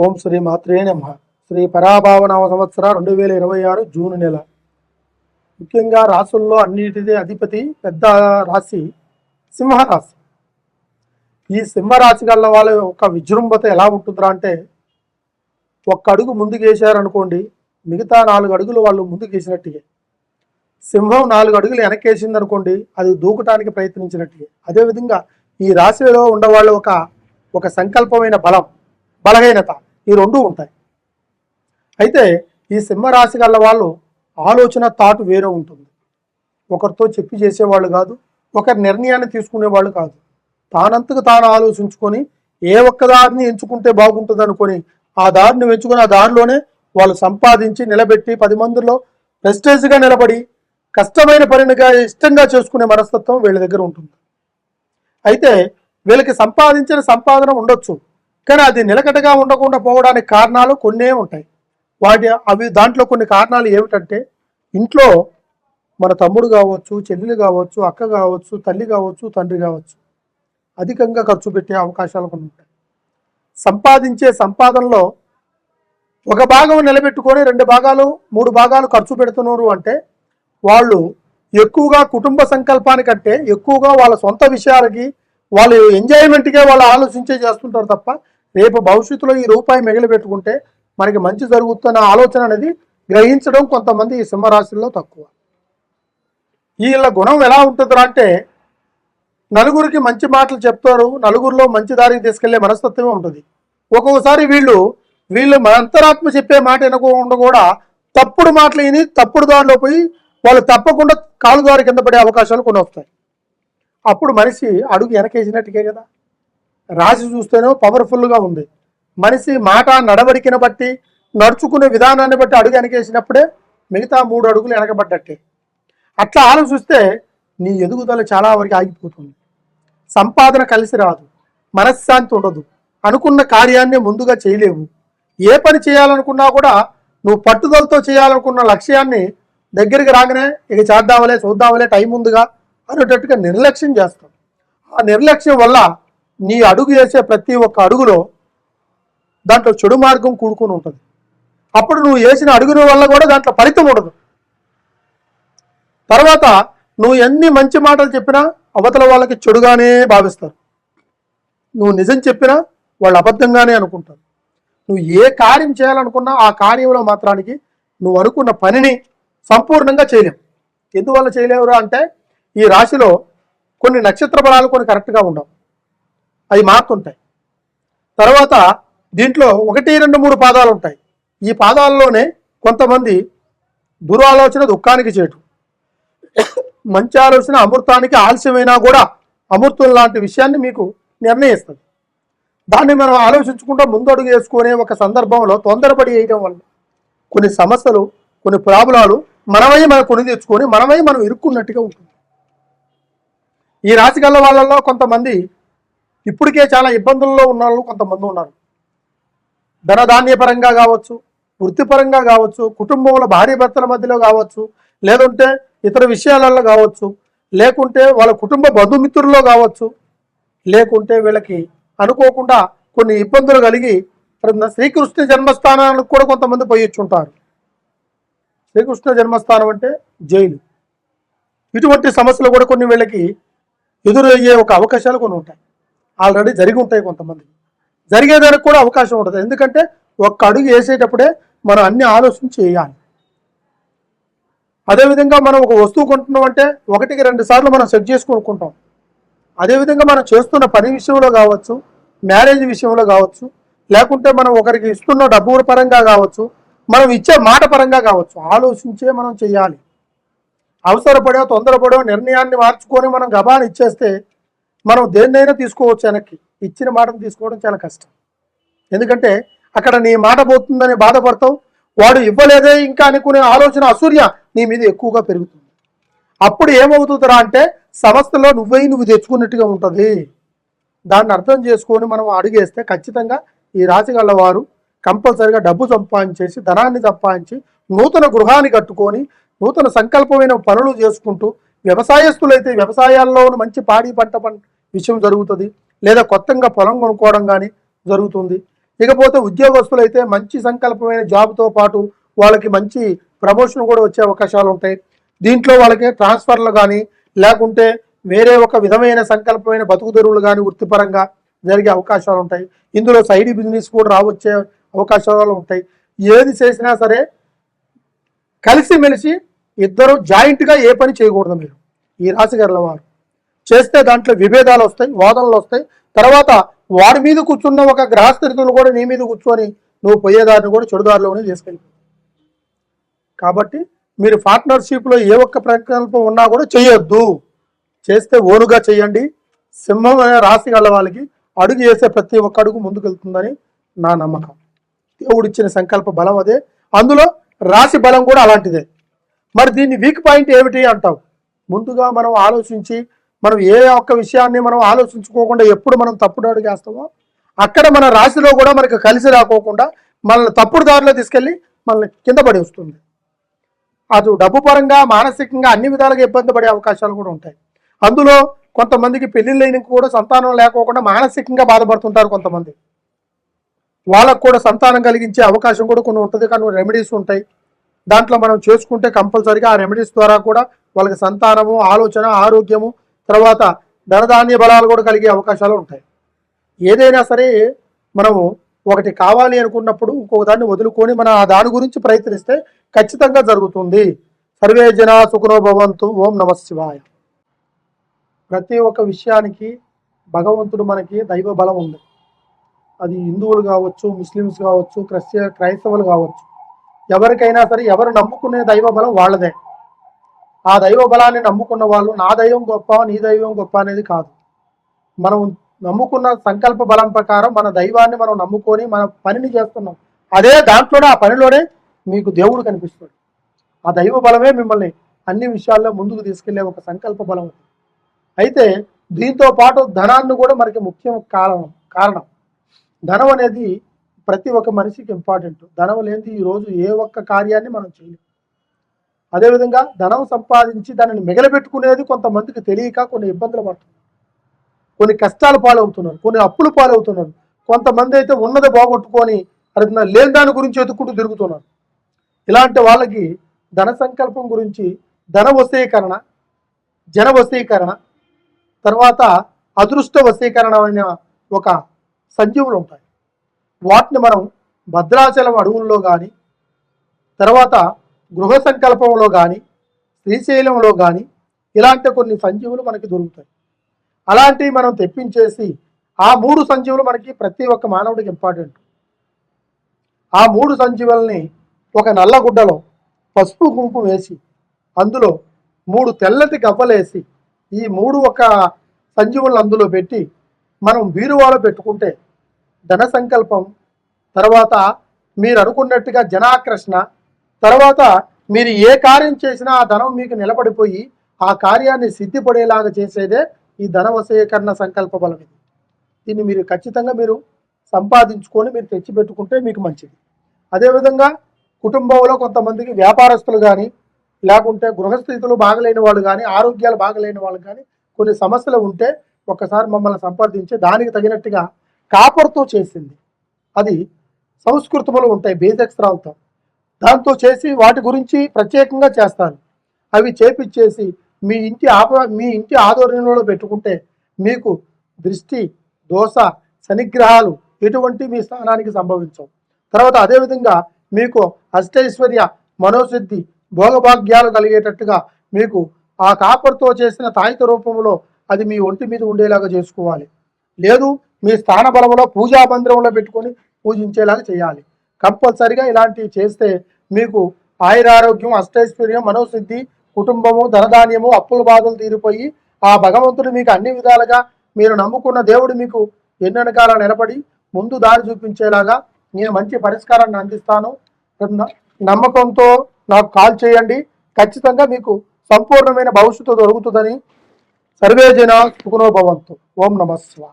ఓం శ్రీ మాత్రే నమః. శ్రీ పరాభావనామ సంవత్సర 2026 జూన్ నెల. ముఖ్యంగా రాసుల్లో అన్నిటిది అధిపతి పెద్ద రాశి సింహరాశి. ఈ సింహరాశి గల వాళ్ళ యొక్క విజృంభత ఎలా ఉంటుందా అంటే, ఒక్క అడుగు ముందుకు వేసారనుకోండి, మిగతా 4 అడుగులు వాళ్ళు ముందుకు వేసినట్టుగా. సింహం 4 అడుగులు వెనకేసింది అనుకోండి, అది దూకటానికి ప్రయత్నించినట్టుగా. అదేవిధంగా ఈ రాశిలో ఉండేవాళ్ళు ఒక సంకల్పమైన బలం, బలహీనత, ఈ రెండూ ఉంటాయి. అయితే ఈ సింహరాశి గల వాళ్ళు ఆలోచన తాటు వేరే ఉంటుంది. ఒకరితో చెప్పి చేసేవాళ్ళు కాదు, ఒకరి నిర్ణయాన్ని తీసుకునేవాళ్ళు కాదు. తానంతకు తాను ఆలోచించుకొని ఏ ఒక్క దారిని ఎంచుకుంటే బాగుంటుంది అనుకొని ఆ దారిని ఎంచుకొని ఆ దారిలోనే వాళ్ళు సంపాదించి నిలబెట్టి 10 మందిలో ప్రెస్టేజ్గా నిలబడి కష్టమైన పనిగా ఇష్టంగా చేసుకునే మనస్తత్వం వీళ్ళ దగ్గర ఉంటుంది. అయితే వీళ్ళకి సంపాదించిన సంపాదన ఉండొచ్చు, కానీ అది నిలకడగా ఉండకుండా పోవడానికి కారణాలు కొన్నే ఉంటాయి. దాంట్లో కొన్ని కారణాలు ఏమిటంటే, ఇంట్లో మన తమ్ముడు కావచ్చు, చెల్లెలు కావచ్చు, అక్క కావచ్చు, తల్లి కావచ్చు, తండ్రి కావచ్చు, అధికంగా ఖర్చు పెట్టే అవకాశాలు కొన్ని ఉంటాయి. సంపాదించే సంపాదనలో ఒక భాగం నిలబెట్టుకొని 2 భాగాలు 3 భాగాలు ఖర్చు పెడుతున్నారు అంటే, వాళ్ళు ఎక్కువగా కుటుంబ సంకల్పానికంటే ఎక్కువగా వాళ్ళ సొంత విషయాలకి, వాళ్ళు ఎంజాయ్మెంట్గా వాళ్ళు ఆలోచించే చేస్తుంటారు తప్ప, రేపు భవిష్యత్తులో ఈ రూపాయి మిగిలి పెట్టుకుంటే మనకి మంచి జరుగుతున్న ఆలోచన అనేది గ్రహించడం కొంతమంది ఈ సింహరాశుల్లో తక్కువ. వీళ్ళ గుణం ఎలా ఉంటుందా అంటే, నలుగురికి మంచి మాటలు చెప్తారు, నలుగురిలో మంచి దారికి తీసుకెళ్లే మనస్తత్వమే ఉంటుంది. ఒక్కొక్కసారి వీళ్ళు అంతరాత్మ చెప్పే మాట వినకుండా కూడా తప్పుడు మాటలు విని తప్పుడు దారిలో పోయి వాళ్ళు తప్పకుండా కాలు దారి కింద పడే అవకాశాలు కొన్ని వస్తాయి. అప్పుడు మనిషి అడుగు వెనకేసినట్టుకే కదా. రాశి చూస్తేనే పవర్ఫుల్గా ఉంది. మనిషి మాట నడవడికను బట్టి, నడుచుకునే విధానాన్ని బట్టి అడుగు వెనకేసినప్పుడే మిగతా 3 అడుగులు వెనకబడ్డట్టే. అట్లా ఆలోచిస్తే నీ ఎదుగుదల చాలా వరకు ఆగిపోతుంది. సంపాదన కలిసి రాదు, మనశ్శాంతి ఉండదు, అనుకున్న కార్యాన్ని ముందుగా చేయలేవు. ఏ పని చేయాలనుకున్నా కూడా నువ్వు పట్టుదలతో చేయాలనుకున్న లక్ష్యాన్ని దగ్గరికి రాగానే ఇక చేద్దామలే, చూద్దామలే, టైం ఉందిగా అనేటట్టుగా నిర్లక్ష్యం చేస్తావు. ఆ నిర్లక్ష్యం వల్ల నీ అడుగు వేసే ప్రతి ఒక్క అడుగులో దాంట్లో చెడు మార్గం కూడుకొని ఉంటుంది. అప్పుడు నువ్వు వేసిన అడుగుల వల్ల కూడా దాంట్లో ఫలితం ఉండదు. తర్వాత నువ్వు ఎన్ని మంచి మాటలు చెప్పినా అవతల వాళ్ళకి చెడుగానే భావిస్తారు. నువ్వు నిజం చెప్పినా వాళ్ళు అబద్ధంగానే అనుకుంటారు. నువ్వు ఏ కార్యం చేయాలనుకున్నా ఆ కార్యంలో మాత్రానికి నువ్వు అనుకున్న పనిని సంపూర్ణంగా చేయలేవు. ఎందువల్ల చేయలేవురా అంటే, ఈ రాశిలో కొన్ని నక్షత్ర బలాలు కొన్ని కరెక్ట్గా ఉండవు, అవి మారుతుంటాయి. తర్వాత దీంట్లో 1, 2, 3 పాదాలు ఉంటాయి. ఈ పాదాల్లోనే కొంతమంది దురాలోచన దుఃఖానికి చేటు, మంచి ఆలోచన అమృతానికి ఆలస్యమైనా కూడా అమృతం లాంటి విషయాన్ని మీకు నిర్ణయిస్తుంది. దాన్ని మనం ఆలోచించుకుంటూ ముందడుగు వేసుకునే ఒక సందర్భంలో తొందరపడి వేయడం వల్ల కొన్ని సమస్యలు, కొన్ని ప్రాబ్లాలు మనం కొని తెచ్చుకొని మనం ఇరుక్కున్నట్టుగా ఉంటుంది. ఈ రాశి గల వాళ్ళలో కొంతమంది ఇప్పటికే చాలా ఇబ్బందుల్లో ఉన్న వాళ్ళు కొంతమంది ఉన్నారు. ధనధాన్యపరంగా కావచ్చు, వృత్తిపరంగా కావచ్చు, కుటుంబంలో భార్య భర్తల మధ్యలో కావచ్చు, లేదంటే ఇతర విషయాలలో కావచ్చు, లేకుంటే వాళ్ళ కుటుంబ బంధుమిత్రుల్లో కావచ్చు, లేకుంటే వీళ్ళకి అనుకోకుండా కొన్ని ఇబ్బందులు కలిగి శ్రీకృష్ణ జన్మస్థానానికి కూడా కొంతమంది పోయొచ్చుంటారు. శ్రీకృష్ణ జన్మస్థానం అంటే జైలు. ఇటువంటి సమస్యలు కూడా కొన్ని వీళ్ళకి ఎదురయ్యే ఒక అవకాశాలు కొన్ని ఉంటాయి. ఆల్రెడీ జరిగి ఉంటాయి. కొంతమంది జరిగేదానికి కూడా అవకాశం ఉంటుంది. ఎందుకంటే ఒక్క అడుగు వేసేటప్పుడే మనం అన్ని ఆలోచించి చేయాలి. అదేవిధంగా మనం ఒక వస్తువు కొంటున్నాం అంటే 1కి 2 సార్లు మనం సెట్ చేసి కొనుక్కుంటాం. అదేవిధంగా మనం చేస్తున్న పని విషయంలో కావచ్చు, మ్యారేజ్ విషయంలో కావచ్చు, లేకుంటే మనం ఒకరికి ఇస్తున్న డబ్బు పరంగా కావచ్చు, మనం ఇచ్చే మాట పరంగా కావచ్చు, ఆలోచించే మనం చేయాలి. అవసరపడో తొందరపడో నిర్ణయాన్ని మార్చుకొని మనం గబాన్ని ఇచ్చేస్తే మనం దేన్నైనా తీసుకోవచ్చు. వెనక్కి ఇచ్చిన మాటను తీసుకోవడం చాలా కష్టం. ఎందుకంటే అక్కడ నీ మాట పోతుందని బాధపడతావు, వాడు ఇవ్వలేదే ఇంకా అనుకునే ఆలోచన అసూర్య నీ మీద ఎక్కువగా పెరుగుతుంది. అప్పుడు ఏమవుతుందిరా అంటే, సంస్థలో నువ్వు తెచ్చుకున్నట్టుగా ఉంటుంది. దాన్ని అర్థం చేసుకొని మనం అడుగేస్తే ఖచ్చితంగా ఈ రాశి గల వారు కంపల్సరిగా డబ్బు సంపాదించేసి, ధనాన్ని సంపాదించి, నూతన గృహాన్ని కట్టుకొని, నూతన సంకల్పమైన పనులు చేసుకుంటూ, వ్యవసాయస్తులైతే వ్యవసాయాల్లో మంచి పాడి పంట విషయం జరుగుతుంది, లేదా కొత్తగా పొలం కొనుక్కోవడం కానీ జరుగుతుంది. ఇకపోతే ఉద్యోగస్తులు అయితే మంచి సంకల్పమైన జాబ్తో పాటు వాళ్ళకి మంచి ప్రమోషన్ కూడా వచ్చే అవకాశాలు ఉంటాయి. దీంట్లో వాళ్ళకి ట్రాన్స్ఫర్లు కానీ లేకుంటే వేరే ఒక విధమైన సంకల్పమైన బతుకుదెరువులు కానీ వృత్తిపరంగా జరిగే అవకాశాలు ఉంటాయి. ఇందులో సైడ్ బిజినెస్ కూడా రావచ్చే అవకాశాలు ఉంటాయి. ఏది చేసినా సరే కలిసిమెలిసి ఇద్దరు జాయింట్గా ఏ పని చేయకూడదు. మీరు ఈ రాశి గల వారు చేస్తే దాంట్లో విభేదాలు వస్తాయి, వాదనలు వస్తాయి. తర్వాత వాడి మీద కూర్చున్న ఒక గ్రహస్థితులు కూడా నీ మీద కూర్చొని నువ్వు పోయేదారిని కూడా చెడుదారిలోనే తీసుకెళ్ళిపోతావు. కాబట్టి మీరు పార్ట్నర్షిప్లో ఏ ఒక్క ప్రకల్పం ఉన్నా కూడా చేయొద్దు. చేస్తే ఓనుగా చేయండి. సింహం అనే రాశి గల వాళ్ళకి అడుగు చేసే ప్రతి ఒక్క అడుగు ముందుకెళ్తుందని నా నమ్మకం. దేవుడిచ్చిన సంకల్ప బలం అదే, అందులో రాశి బలం కూడా అలాంటిదే. మరి దీన్ని వీక్ పాయింట్ ఏమిటి అంటావు? ముందుగా మనం ఆలోచించి మనం ఏ ఒక్క విషయాన్ని మనం ఆలోచించుకోకుండా ఎప్పుడు మనం తప్పుడు అడుగు వేస్తామో అక్కడ మన రాశిలో కూడా మనకు కలిసి రాకోకుండా మనల్ని తప్పుడు దారిలో తీసుకెళ్ళి మనల్ని కింద పడి వస్తుంది. అటు డబ్బు పరంగా మానసికంగా అన్ని విధాలుగా ఇబ్బంది పడే అవకాశాలు కూడా ఉంటాయి. అందులో కొంతమందికి పెళ్లిళ్ళైన కూడా సంతానం లేకోకుండా మానసికంగా బాధపడుతుంటారు. కొంతమంది వాళ్ళకు కూడా సంతానం కలిగించే అవకాశం కూడా కొన్ని ఉంటుంది, కానీ రెమెడీస్ ఉంటాయి. దాంట్లో మనం చేసుకుంటే కంపల్సరీగా ఆ రెమెడీస్ ద్వారా కూడా వాళ్ళకి సంతానము, ఆలోచన, ఆరోగ్యము, తర్వాత ధనధాన్య బలాలు కూడా కలిగే అవకాశాలు ఉంటాయి. ఏదైనా సరే మనము ఒకటి కావాలి అనుకున్నప్పుడు ఇంకొక దాన్ని వదులుకొని మన ఆ దాని గురించి ప్రయత్నిస్తే ఖచ్చితంగా జరుగుతుంది. సర్వే జనా సుఖనో భవంతు. ఓం నమః శివాయ. ప్రతి ఒక్క విషయానికి భగవంతుడు మనకి దైవ బలం ఉంది. అది హిందువులు కావచ్చు, ముస్లిమ్స్ కావచ్చు, క్రైస్తవులు కావచ్చు, ఎవరికైనా సరే ఎవరు నమ్ముకునే దైవ బలం వాళ్ళదే. ఆ దైవ బలాన్ని నమ్ముకున్న వాళ్ళు నా దైవం గొప్ప, నీ దైవం గొప్ప అనేది కాదు. మనం నమ్ముకున్న సంకల్ప బలం ప్రకారం మన దైవాన్ని మనం నమ్ముకొని మన పనిని చేస్తున్నాం. అదే దాంట్లోనే ఆ పనిలోనే మీకు దేవుడు కనిపిస్తాడు. ఆ దైవ బలమే మిమ్మల్ని అన్ని విషయాల్లో ముందుకు తీసుకెళ్లే ఒక సంకల్ప బలం. అయితే దీంతో పాటు ధనాన్ని కూడా మనకి ముఖ్య కారణం. ధనం అనేది ప్రతి ఒక్క మనిషికి ఇంపార్టెంట్. ధనం లేనిది ఈరోజు ఏ ఒక్క కార్యాన్ని మనం చేయలేం. అదేవిధంగా ధనం సంపాదించి దానిని మిగలబెట్టుకునేది కొంతమందికి తెలియక కొన్ని ఇబ్బందులు పడుతున్నారు, కొన్ని కష్టాలు పాలవుతున్నారు, కొన్ని అప్పులు పాలవుతున్నారు. కొంతమంది అయితే ఉన్నది బాగొట్టుకొని లేని దాని గురించి ఎత్తుకుంటూ తిరుగుతున్నారు. ఇలాంటి వాళ్ళకి ధన సంకల్పం గురించి ధన వశీకరణ, జన వశీకరణ, తర్వాత అదృష్ట వశీకరణ అనే ఒక సంజీవులు ఉంటాయి. వాటిని మనం భద్రాచలం అడవుల్లో కానీ, తర్వాత గృహ సంకల్పంలో కానీ, శ్రీశైలంలో కానీ ఇలాంటి కొన్ని సంజీవులు మనకి దొరుకుతాయి. అలాంటివి మనం తెప్పించేసి ఆ 3 సంజీవులు మనకి ప్రతి ఒక్క మానవుడికి ఇంపార్టెంట్. ఆ 3 సంజీవుల్ని ఒక నల్లగుడ్డలో పసుపు కుంకుమ వేసి అందులో 3 తెల్లటి గవ్వలేసి ఈ 3 ఒక సంజీవులను అందులో పెట్టి మనం బీరువాలో పెట్టుకుంటే ధన సంకల్పం, తర్వాత మీరు అనుకున్నట్టుగా జనాకర్షణ, తర్వాత మీరు ఏ కార్యం చేసినా ఆ ధనం మీకు నిలబడిపోయి ఆ కార్యాన్ని సిద్ధిపడేలాగా చేసేదే ఈ ధన వశీకరణ సంకల్ప బలం. దీన్ని మీరు ఖచ్చితంగా మీరు సంపాదించుకొని మీరు తెచ్చిపెట్టుకుంటే మీకు మంచిది. అదేవిధంగా కుటుంబంలో కొంతమందికి వ్యాపారస్తులు కానీ, లేకుంటే గృహస్థితులు బాగలేని వాళ్ళు కానీ, ఆరోగ్యాలు బాగలేని వాళ్ళు కానీ కొన్ని సమస్యలు ఉంటే ఒక్కసారి మమ్మల్ని సంప్రదించి దానికి తగినట్టుగా కాపర్తో చేసింది, అది సంస్కృతములు ఉంటాయి బీజక్షరాలతో, దాంతో చేసి వాటి గురించి ప్రత్యేకంగా చేస్తాను. అవి చేపిచ్చేసి మీ ఇంటి ఆధ్వర్యంలో పెట్టుకుంటే మీకు దృష్టి, దోష, శనిగ్రహాలు ఎటువంటి మీ స్థానానికి సంభవించవు. తర్వాత అదేవిధంగా మీకు అష్టైశ్వర్య, మనోసిద్ధి, భోగభాగ్యాలు కలిగేటట్టుగా మీకు ఆ కాపర్తో చేసిన తాయిత రూపంలో అది మీ ఒంటి మీద ఉండేలాగా చేసుకోవాలి. లేదు మీ స్థాన బలంలో పూజా మందిరంలో పెట్టుకొని పూజించేలాగా చేయాలి. కంపల్సరిగా ఇలాంటివి చేస్తే మీకు ఆయురారోగ్యం, అష్టైశ్వర్యం, మనోసిద్ధి, కుటుంబము, ధనధాన్యము, అప్పుల బాధలు తీరిపోయి ఆ భగవంతుడు మీకు అన్ని విధాలుగా మీరు నమ్ముకున్న దేవుడు మీకు ఎన్నెనకాల నిలబడి ముందు దారి చూపించేలాగా నేను మంచి పరిష్కారాన్ని అందిస్తాను. నమ్మకంతో నాకు కాల్ చేయండి. ఖచ్చితంగా మీకు సంపూర్ణమైన భవిష్యత్తు దొరుకుతుందని. సర్వే జనా సుఖనో భవంతు. ఓం నమః శివాయ.